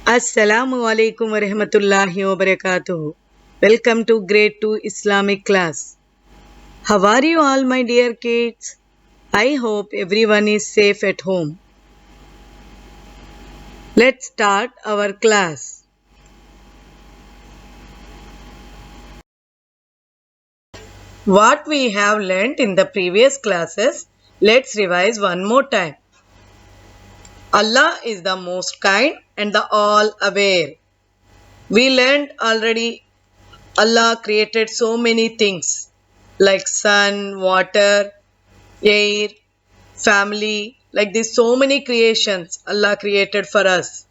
Assalamu alaikum wa rahmatullahi wa barakatuh. Welcome to Grade 2 Islamic class. How are you all, my dear kids? I hope everyone is safe at home. Let's start our class. What we have learnt in the previous classes, let's revise one more time. Allah is the most kind and the all aware. We learned already Allah created so many things like sun, water, air, family, like this so many creations Allah created for us.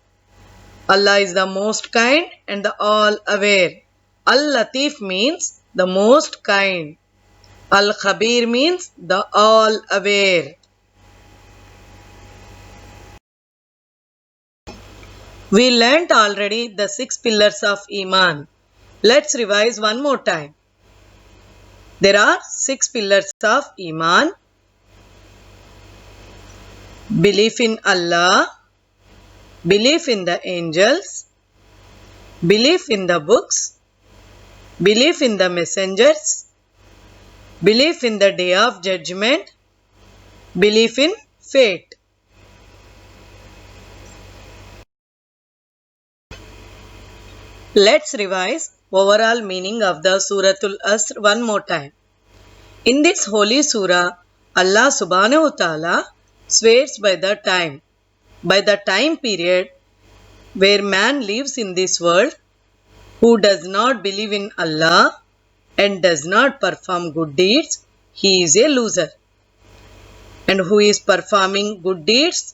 Allah is the most kind and the all aware. Al-Latif means the most kind. Al-Khabir means the all aware. We learnt already the 6 pillars of Iman. Let's revise one more time. There are 6 pillars of Iman. Belief in Allah, belief in the angels, belief in the books, belief in the messengers, belief in the day of judgment, belief in fate. Let's revise overall meaning of the Suratul Asr one more time. In this holy surah, Allah subhanahu wa ta'ala swears by the time period where man lives in this world who does not believe in Allah and does not perform good deeds, he is a loser. And who is performing good deeds,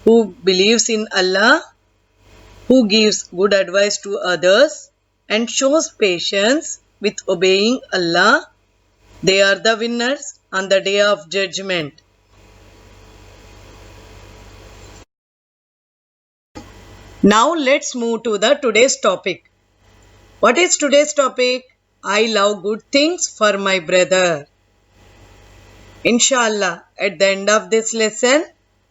who believes in Allah, who gives good advice to others and shows patience with obeying Allah, they are the winners on the day of judgment. Now let's move to the today's topic. What is today's topic? I love good things for my brother. Inshallah, at the end of this lesson,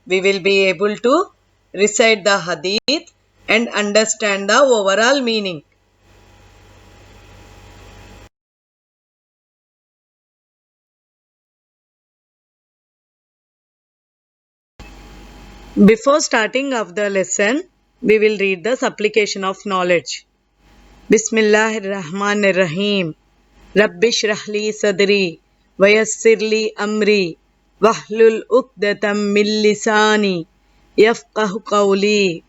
we will be able to recite the hadith and understand the overall meaning. Before starting of the lesson, we will read the supplication of knowledge. Bismillahirrahmanirrahim. Rabbi shrahli sadri wayassirli amri wahlul uqdatam min lisani yafqahu qawli.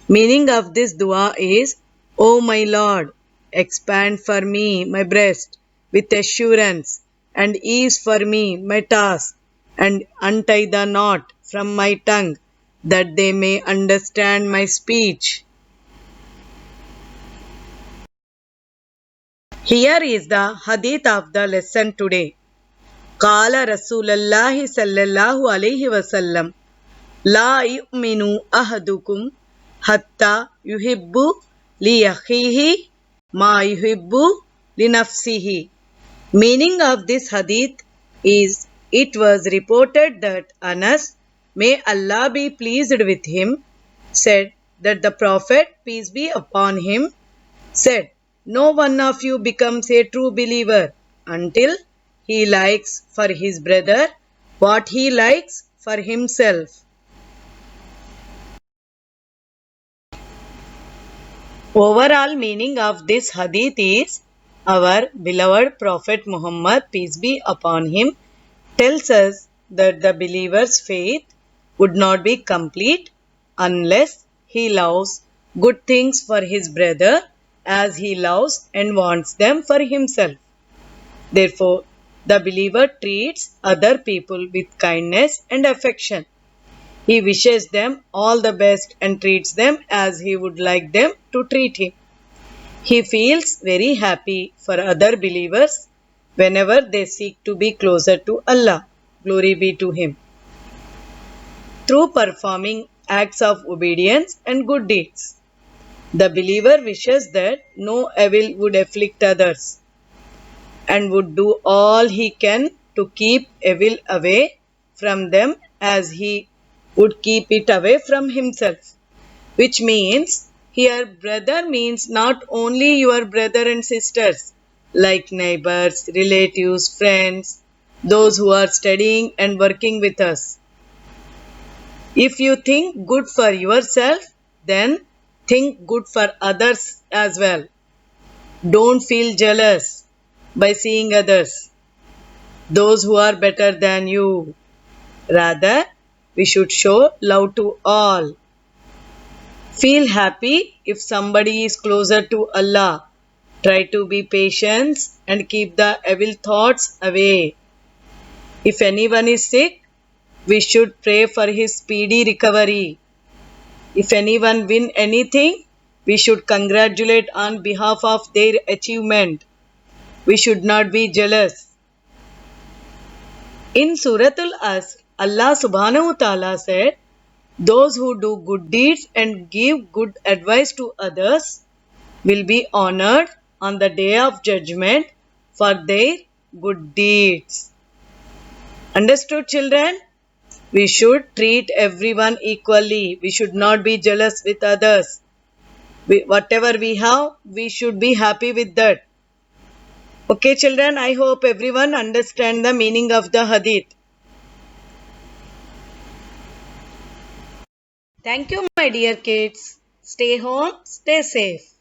Meaning of this dua is, O my Lord, expand for me my breast with assurance and ease for me my task and untie the knot from my tongue that they may understand my speech. Here is the hadith of the lesson today. Qala Rasulullah sallallahu alayhi wasallam, La yu'minu ahadukum hatta yuhibbu li akhihi ma yuhibbu li nafsihi. Meaning of this hadith is, it was reported that Anas, may Allah be pleased with him, said that the Prophet, peace be upon him, said, no one of you becomes a true believer until he likes for his brother what he likes for himself. Overall meaning of this hadith is, our beloved Prophet Muhammad, peace be upon him, tells us that the believer's faith would not be complete unless he loves good things for his brother as he loves and wants them for himself. Therefore, the believer treats other people with kindness and affection. He wishes them all the best and treats them as he would like them to treat him. He feels very happy for other believers whenever they seek to be closer to Allah. Glory be to Him. Through performing acts of obedience and good deeds, the believer wishes that no evil would afflict others and would do all he can to keep evil away from them as he would keep it away from himself, which means Here, brother means not only your brother and sisters, like neighbors, relatives, friends, those who are studying and working with us. If you think good for yourself, then think good for others as well. Don't feel jealous by seeing others, those who are better than you. Rather, we should show love to all. Feel happy if somebody is closer to Allah. Try to be patient and keep the evil thoughts away. If anyone is sick, we should pray for his speedy recovery. If anyone win anything, we should congratulate on behalf of their achievement. We should not be jealous. In Suratul Asr, Allah subhanahu wa ta'ala said, those who do good deeds and give good advice to others will be honored on the day of judgment for their good deeds. Understood, children? We should treat everyone equally. We should not be jealous with others. Whatever we have, we should be happy with that. Okay, children, I hope everyone understand the meaning of the hadith. Thank you, my dear kids. Stay home, stay safe.